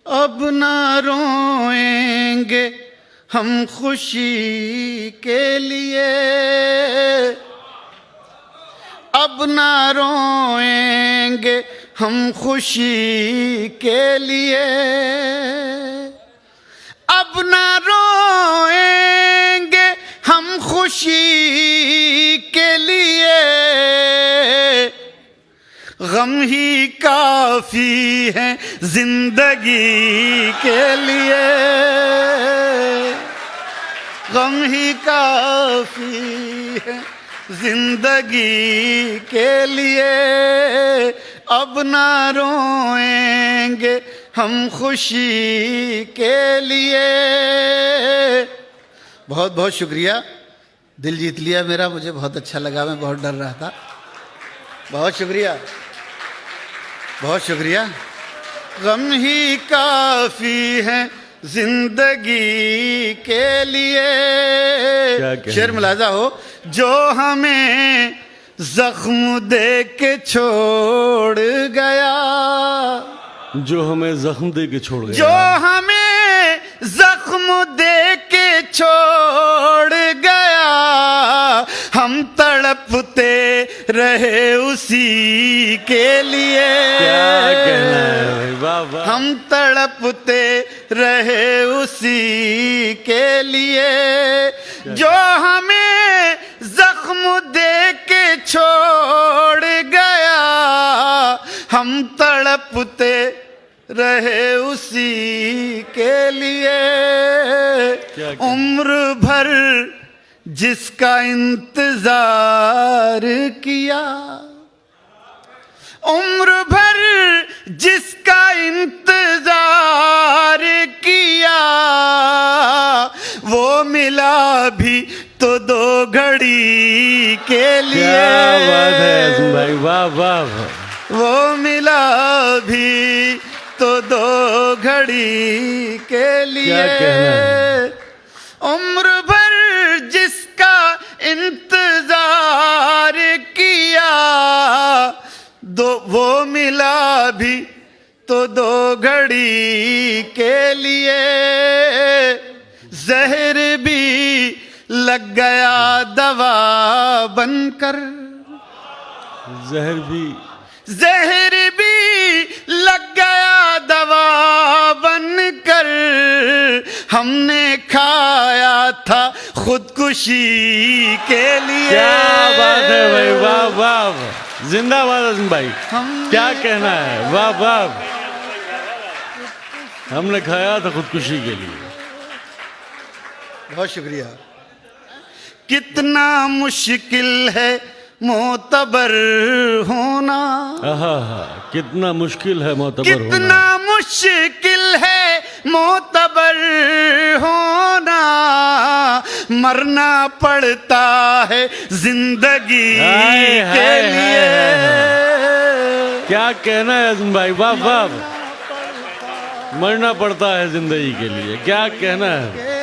अब ना रोएंगे हम खुशी के लिए, अब ना रोएंगे हम खुशी के लिए, अब ना रोएंगे हम खुशी के लिए, गम ही काफी है जिंदगी के लिए, गम ही काफी है जिंदगी के लिए, अब ना रोएंगे हम खुशी के लिए। बहुत बहुत शुक्रिया, दिल जीत लिया मेरा, मुझे बहुत अच्छा लगा, मैं बहुत डर रहा था। बहुत शुक्रिया, बहुत शुक्रिया। गम ही काफी है जिंदगी के लिए। शेर मुलाजा हो, जो हमें जख्म दे के छोड़ गया, जो हमें जख्म दे के छोड़ गया, जो हमें जख्म दे के छोड़ गया, हम तड़पते रहे उसी के लिए। क्या कहना है भाई, वाह वाह। हम तड़पते रहे उसी के लिए, जो हमें जख्म दे के छोड़ गया, हम तड़पते रहे उसी के लिए। उम्र भर जिसका इंतजार किया, उम्र भर जिसका इंतजार किया, वो मिला भी तो दो घड़ी के लिए। क्या बात है आज़म भाई, वाह वाह। वो मिला भी तो दो घड़ी के लिए। क्या कहना है? उम्र भर जिसका इंतजार किया, वो मिला भी तो दो घड़ी के लिए। जहर भी लग गया दवा बनकर, जहर भी लग गया दवा बनकर, हमने खाया था खुदकुशी के लिए। क्या बात है भाई, वाह वाह, जिंदाबाद आज़म भाई। क्या कहना है, वाह वाह। हमने खाया था खुदकुशी के लिए। बहुत शुक्रिया। कितना मुश्किल है मोतबर होना, कितना मुश्किल है मोतबर होना, कितना मुश्किल है मोतबर होना, मरना पड़ता है जिंदगी के लिए। क्या कहना है आज़म भाई, वाह वाह। मरना पड़ता है जिंदगी के लिए, क्या कहना है।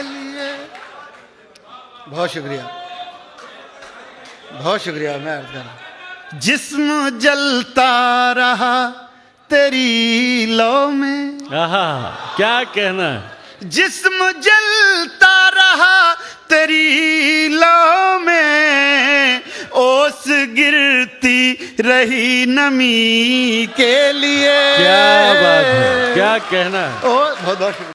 बहुत शुक्रिया, बहुत शुक्रिया। मैं अर्ज कर रहा हूं, जिस्म जलता रहा तेरी लौ में, क्या कहना है। जिस्म जलता रहा तेरी लौ में, ओस गिरती रही नमी के लिए। क्या बात है, क्या कहना है। बहुत बहुत शुक्रिया।